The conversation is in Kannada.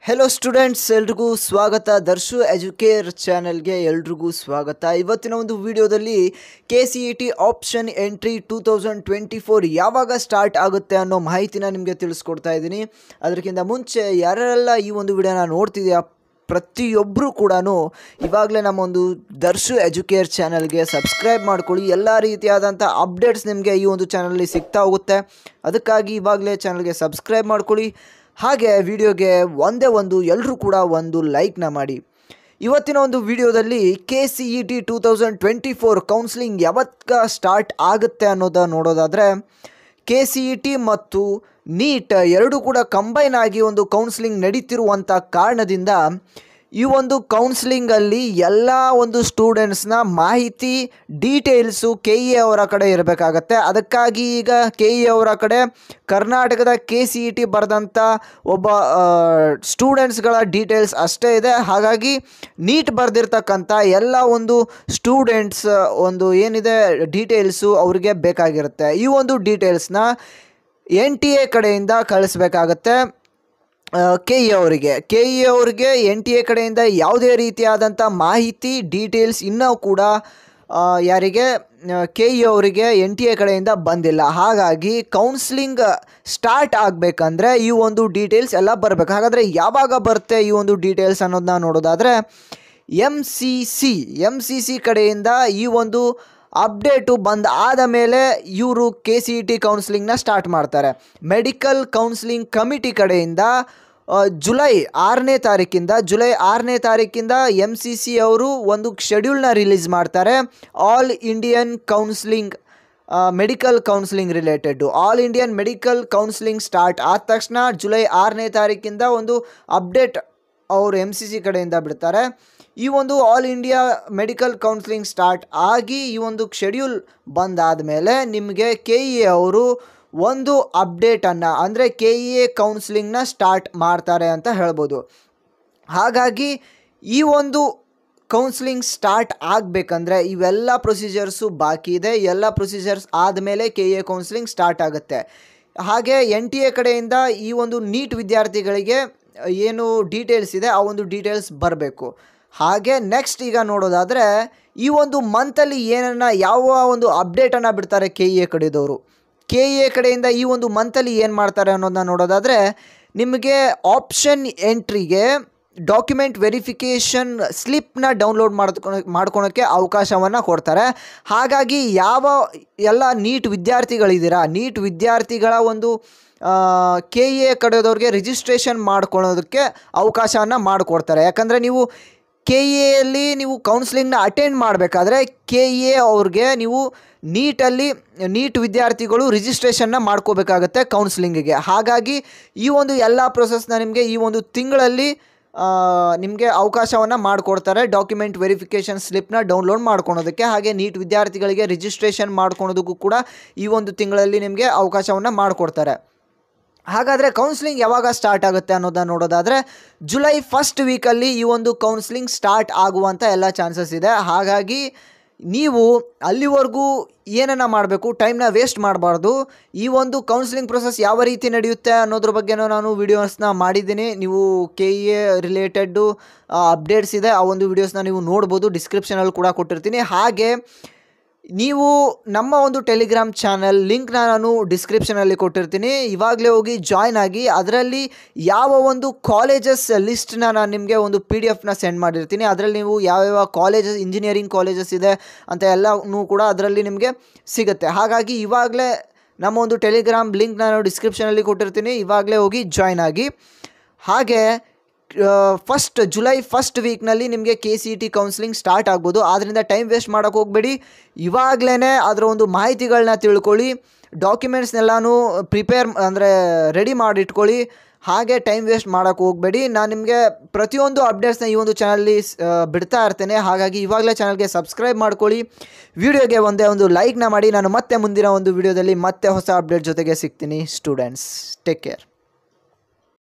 ಹೆಲೋ ಸ್ಟೂಡೆಂಟ್ಸ್, ಎಲ್ರಿಗೂ ಸ್ವಾಗತ. ದರ್ಶು ಎಜುಕೇರ್ ಚಾನೆಲ್ಗೆ ಎಲ್ರಿಗೂ ಸ್ವಾಗತ. ಇವತ್ತಿನ ಒಂದು ವಿಡಿಯೋದಲ್ಲಿ KCET ಆಪ್ಷನ್ ಎಂಟ್ರಿ 2024 ಯಾವಾಗ ಸ್ಟಾರ್ಟ್ ಆಗುತ್ತೆ ಅನ್ನೋ ಮಾಹಿತಿನ ನಿಮಗೆ ತಿಳಿಸ್ಕೊಡ್ತಾ ಇದ್ದೀನಿ. ಅದಕ್ಕಿಂತ ಮುಂಚೆ ಯಾರೆಲ್ಲ ಈ ಒಂದು ವಿಡಿಯೋನ ನೋಡ್ತಿದೆಯಾ ಪ್ರತಿಯೊಬ್ಬರು ಕೂಡ ಇವಾಗಲೇ ನಮ್ಮ ಒಂದು ದರ್ಶು ಎಜುಕೇರ್ ಚಾನಲ್ಗೆ ಸಬ್ಸ್ಕ್ರೈಬ್ ಮಾಡ್ಕೊಳ್ಳಿ. ಎಲ್ಲ ರೀತಿಯಾದಂಥ ಅಪ್ಡೇಟ್ಸ್ ನಿಮಗೆ ಈ ಒಂದು ಚಾನಲಲ್ಲಿ ಸಿಗ್ತಾ ಹೋಗುತ್ತೆ. ಅದಕ್ಕಾಗಿ ಇವಾಗಲೇ ಚಾನಲ್ಗೆ ಸಬ್ಸ್ಕ್ರೈಬ್ ಮಾಡ್ಕೊಳ್ಳಿ. ಹಾಗೆ ವಿಡಿಯೋಗೆ ಒಂದೇ ಒಂದು ಎಲ್ಲರೂ ಕೂಡ ಒಂದು ಲೈಕ್ನ ಮಾಡಿ. ಇವತ್ತಿನ ಒಂದು ವಿಡಿಯೋದಲ್ಲಿ KCET 2024 ಕೌನ್ಸಿಲಿಂಗ್ ಯಾವತ್ತ ಸ್ಟಾರ್ಟ್ ಆಗುತ್ತೆ ಅನ್ನೋದನ್ನು ನೋಡೋದಾದರೆ, KCET ಮತ್ತು ನೀಟ್ ಎರಡೂ ಕೂಡ ಕಂಬೈನ್ ಆಗಿ ಒಂದು ಕೌನ್ಸಿಲಿಂಗ್ ನಡೀತಿರುವಂಥ ಕಾರಣದಿಂದ ಈ ಒಂದು ಕೌನ್ಸಿಲಿಂಗಲ್ಲಿ ಎಲ್ಲ ಒಂದು ಸ್ಟೂಡೆಂಟ್ಸ್ನ ಮಾಹಿತಿ ಡೀಟೇಲ್ಸು KE ಅವರ ಕಡೆ ಇರಬೇಕಾಗತ್ತೆ. ಅದಕ್ಕಾಗಿ ಈಗ KE ಅವರ ಕಡೆ ಕರ್ನಾಟಕದ KCET ಬರೆದಂಥ ಒಬ್ಬ ಸ್ಟೂಡೆಂಟ್ಸ್ಗಳ ಡೀಟೇಲ್ಸ್ ಅಷ್ಟೇ ಇದೆ. ಹಾಗಾಗಿ ನೀಟ್ ಬರೆದಿರ್ತಕ್ಕಂಥ ಎಲ್ಲ ಒಂದು ಸ್ಟೂಡೆಂಟ್ಸ್ ಒಂದು ಏನಿದೆ ಡೀಟೇಲ್ಸು ಅವ್ರಿಗೆ ಬೇಕಾಗಿರುತ್ತೆ. ಈ ಒಂದು ಡೀಟೇಲ್ಸ್ನ NTA ಕಡೆಯಿಂದ ಕಳಿಸ್ಬೇಕಾಗತ್ತೆ KE ಅವರಿಗೆ NTA ಕಡೆಯಿಂದ ಯಾವುದೇ ರೀತಿಯಾದಂಥ ಮಾಹಿತಿ ಡೀಟೇಲ್ಸ್ ಇನ್ನೂ ಕೂಡ ಯಾರಿಗೆ KE ಅವರಿಗೆ NTA ಕಡೆಯಿಂದ ಬಂದಿಲ್ಲ. ಹಾಗಾಗಿ ಕೌನ್ಸಿಲಿಂಗ್ ಸ್ಟಾರ್ಟ್ ಆಗಬೇಕಂದ್ರೆ ಈ ಒಂದು ಡೀಟೇಲ್ಸ್ ಎಲ್ಲ ಬರಬೇಕು. ಹಾಗಾದರೆ ಯಾವಾಗ ಬರುತ್ತೆ ಈ ಒಂದು ಡೀಟೇಲ್ಸ್ ಅನ್ನೋದನ್ನ ನೋಡೋದಾದರೆ, MCC ಕಡೆಯಿಂದ ಈ ಒಂದು ಅಪ್ಡೇಟು ಬಂದ ಆದ ಮೇಲೆ ಇವರು KCET ಕೌನ್ಸಿಲಿಂಗ್ನ ಸ್ಟಾರ್ಟ್ ಮಾಡ್ತಾರೆ. ಮೆಡಿಕಲ್ ಕೌನ್ಸಿಲಿಂಗ್ ಕಮಿಟಿ ಕಡೆಯಿಂದ ಜುಲೈ 6ನೇ ತಾರೀಕಿಂದ MCC ಅವರು ಒಂದು ಶೆಡ್ಯೂಲ್ನ ರಿಲೀಸ್ ಮಾಡ್ತಾರೆ. All Indian counselling medical counselling related all Indian medical counselling start ಆದ ತಕ್ಷಣ ಜುಲೈ 6ನೇ ತಾರೀಕಿಂದ ಒಂದು ಅಪ್ಡೇಟ್ ಅವರು MCC ಕಡೆಯಿಂದ ಬಿಡ್ತಾರೆ. ಈ ಒಂದು all India medical counselling start ಆಗಿ ಈ ಒಂದು ಶೆಡ್ಯೂಲ್ ಬಂದಾದ ಮೇಲೆ ನಿಮಗೆ KE ಅವರು ಒಂದು ಅಪ್ಡೇಟನ್ನು ಅಂದರೆ KE ಕೌನ್ಸಿಲಿಂಗ್ನ ಸ್ಟಾರ್ಟ್ ಮಾಡ್ತಾರೆ ಅಂತ ಹೇಳ್ಬೋದು. ಹಾಗಾಗಿ ಈ ಒಂದು ಕೌನ್ಸಿಲಿಂಗ್ ಸ್ಟಾರ್ಟ್ ಆಗಬೇಕಂದ್ರೆ ಇವೆಲ್ಲ ಪ್ರೊಸೀಜರ್ಸು ಬಾಕಿ ಇದೆ. ಎಲ್ಲ ಪ್ರೊಸೀಜರ್ಸ್ ಆದಮೇಲೆ KE ಕೌನ್ಸಿಲಿಂಗ್ ಸ್ಟಾರ್ಟ್ ಆಗುತ್ತೆ. ಹಾಗೆ NTA ಕಡೆಯಿಂದ ಈ ಒಂದು ನೀಟ್ ವಿದ್ಯಾರ್ಥಿಗಳಿಗೆ ಏನು ಡೀಟೇಲ್ಸ್ ಇದೆ ಆ ಒಂದು ಡೀಟೇಲ್ಸ್ ಬರಬೇಕು. ಹಾಗೆ ನೆಕ್ಸ್ಟ್ ಈಗ ನೋಡೋದಾದರೆ, ಈ ಒಂದು ಮಂತಲ್ಲಿ ಯಾವ ಒಂದು ಅಪ್ಡೇಟನ್ನು ಬಿಡ್ತಾರೆ KE ಕಡೆದವರು. KE ಕಡೆಯಿಂದ ಈ ಒಂದು ಮಂತಲ್ಲಿ ಏನು ಮಾಡ್ತಾರೆ ಅನ್ನೋದನ್ನ ನೋಡೋದಾದರೆ, ನಿಮಗೆ ಆಪ್ಷನ್ ಎಂಟ್ರಿಗೆ ಡಾಕ್ಯುಮೆಂಟ್ ವೆರಿಫಿಕೇಷನ್ ಸ್ಲಿಪ್ನ ಡೌನ್ಲೋಡ್ ಮಾಡ್ಕೊಳೋಕ್ಕೆ ಅವಕಾಶವನ್ನು ಕೊಡ್ತಾರೆ. ಹಾಗಾಗಿ ಯಾವ ಎಲ್ಲ ನೀಟ್ ವಿದ್ಯಾರ್ಥಿಗಳಿದ್ದೀರಾ, ನೀಟ್ ವಿದ್ಯಾರ್ಥಿಗಳ ಒಂದು KE ಕಡೆದವ್ರಿಗೆ ರಿಜಿಸ್ಟ್ರೇಷನ್ ಮಾಡ್ಕೊಳ್ಳೋದಕ್ಕೆ ಅವಕಾಶವನ್ನು ಮಾಡಿಕೊಡ್ತಾರೆ. ಯಾಕಂದರೆ ನೀವು KEಯಲ್ಲಿ ನೀವು ಕೌನ್ಸಿಲಿಂಗ್ನ ಅಟೆಂಡ್ ಮಾಡಬೇಕಾದ್ರೆ KE ಅವ್ರಿಗೆ ನೀವು ನೀಟ್ ವಿದ್ಯಾರ್ಥಿಗಳು ರಿಜಿಸ್ಟ್ರೇಷನ್ನ ಮಾಡ್ಕೋಬೇಕಾಗತ್ತೆ ಕೌನ್ಸಿಲಿಂಗಿಗೆ. ಹಾಗಾಗಿ ಈ ಒಂದು ಎಲ್ಲ ಪ್ರೊಸೆಸ್ನ ನಿಮಗೆ ಈ ಒಂದು ತಿಂಗಳಲ್ಲಿ ನಿಮಗೆ ಅವಕಾಶವನ್ನು ಮಾಡಿಕೊಡ್ತಾರೆ ಡಾಕ್ಯುಮೆಂಟ್ ವೆರಿಫಿಕೇಷನ್ ಸ್ಲಿಪ್ನ ಡೌನ್ಲೋಡ್ ಮಾಡ್ಕೊಳೋದಕ್ಕೆ. ಹಾಗೆ ನೀಟ್ ವಿದ್ಯಾರ್ಥಿಗಳಿಗೆ ರಿಜಿಸ್ಟ್ರೇಷನ್ ಮಾಡ್ಕೊಳೋದಕ್ಕೂ ಕೂಡ ಈ ಒಂದು ತಿಂಗಳಲ್ಲಿ ನಿಮಗೆ ಅವಕಾಶವನ್ನು ಮಾಡಿಕೊಡ್ತಾರೆ. ಹಾಗಾದರೆ ಕೌನ್ಸಿಲಿಂಗ್ ಯಾವಾಗ ಸ್ಟಾರ್ಟ್ ಆಗುತ್ತೆ ಅನ್ನೋದನ್ನು ನೋಡೋದಾದರೆ, ಜುಲೈ 1st ವೀಕಲ್ಲಿ ಈ ಒಂದು ಕೌನ್ಸಿಲಿಂಗ್ ಸ್ಟಾರ್ಟ್ ಆಗುವಂಥ ಎಲ್ಲ ಚಾನ್ಸಸ್ ಇದೆ. ಹಾಗಾಗಿ ನೀವು ಅಲ್ಲಿವರೆಗೂ ಏನನ್ನು ಮಾಡಬೇಕು, ಟೈಮ್ನ ವೇಸ್ಟ್ ಮಾಡಬಾರ್ದು. ಈ ಒಂದು ಕೌನ್ಸಿಲಿಂಗ್ ಪ್ರೊಸೆಸ್ ಯಾವ ರೀತಿ ನಡೆಯುತ್ತೆ ಅನ್ನೋದ್ರ ಬಗ್ಗೆನೂ ನಾನು ವೀಡಿಯೋಸ್ನ ಮಾಡಿದ್ದೀನಿ. ನೀವು KE ರಿಲೇಟೆಡ್ಡು ಅಪ್ಡೇಟ್ಸ್ ಇದೆ, ಆ ಒಂದು ವೀಡಿಯೋಸ್ನ ನೀವು ನೋಡ್ಬೋದು, ಡಿಸ್ಕ್ರಿಪ್ಷನಲ್ಲಿ ಕೂಡ ಕೊಟ್ಟಿರ್ತೀನಿ. ಹಾಗೆ ನೀವು ನಮ್ಮ ಒಂದು ಟೆಲಿಗ್ರಾಮ್ ಚಾನಲ್ ಲಿಂಕ್ನ ನಾನು ಡಿಸ್ಕ್ರಿಪ್ಷನಲ್ಲಿ ಕೊಟ್ಟಿರ್ತೀನಿ. ಇವಾಗಲೇ ಹೋಗಿ ಜಾಯ್ನ್ ಆಗಿ ಅದರಲ್ಲಿ ಯಾವ ಒಂದು ಕಾಲೇಜಸ್ ಲಿಸ್ಟ್ನ ನಾನು ನಿಮಗೆ ಒಂದು PDF ಸೆಂಡ್ ಮಾಡಿರ್ತೀನಿ. ಅದರಲ್ಲಿ ನೀವು ಯಾವ್ಯಾವ ಕಾಲೇಜಸ್, ಇಂಜಿನಿಯರಿಂಗ್ ಕಾಲೇಜಸ್ ಇದೆ ಅಂತ ಎಲ್ಲನೂ ಕೂಡ ಅದರಲ್ಲಿ ನಿಮಗೆ ಸಿಗುತ್ತೆ. ಹಾಗಾಗಿ ಇವಾಗಲೇ ನಮ್ಮ ಒಂದು ಟೆಲಿಗ್ರಾಮ್ ಲಿಂಕ್ನ ನಾನು ಡಿಸ್ಕ್ರಿಪ್ಷನಲ್ಲಿ ಕೊಟ್ಟಿರ್ತೀನಿ, ಇವಾಗಲೇ ಹೋಗಿ ಜಾಯ್ನ್ ಆಗಿ. ಹಾಗೆ ಜುಲೈ 1st ವೀಕ್ನಲ್ಲಿ ನಿಮಗೆ KCET ಕೌನ್ಸಿಲಿಂಗ್ ಸ್ಟಾರ್ಟ್ ಆಗ್ಬೋದು. ಆದ್ದರಿಂದ ಟೈಮ್ ವೇಸ್ಟ್ ಮಾಡೋಕ್ಕೆ ಹೋಗಬೇಡಿ, ಇವಾಗಲೇ ಅದರ ಒಂದು ಮಾಹಿತಿಗಳನ್ನ ತಿಳ್ಕೊಳ್ಳಿ, ಡಾಕ್ಯುಮೆಂಟ್ಸ್ನೆಲ್ಲನೂ ರೆಡಿ ಮಾಡಿಟ್ಕೊಳ್ಳಿ. ಹಾಗೆ ಟೈಮ್ ವೇಸ್ಟ್ ಮಾಡೋಕ್ಕೆ ಹೋಗಬೇಡಿ. ನಾನು ನಿಮಗೆ ಪ್ರತಿಯೊಂದು ಅಪ್ಡೇಟ್ಸ್ನ ಈ ಒಂದು ಚಾನಲ್ಲಿ ಬಿಡ್ತಾ ಇರ್ತೇನೆ. ಹಾಗಾಗಿ ಇವಾಗಲೇ ಚಾನಲ್ಗೆ ಸಬ್ಸ್ಕ್ರೈಬ್ ಮಾಡ್ಕೊಳ್ಳಿ, ವಿಡಿಯೋಗೆ ಒಂದೇ ಒಂದು ಲೈಕ್ನ ಮಾಡಿ. ನಾನು ಮತ್ತೆ ಮುಂದಿನ ಒಂದು ವಿಡಿಯೋದಲ್ಲಿ ಮತ್ತೆ ಹೊಸ ಅಪ್ಡೇಟ್ ಜೊತೆಗೆ ಸಿಗ್ತೀನಿ. Students, take care.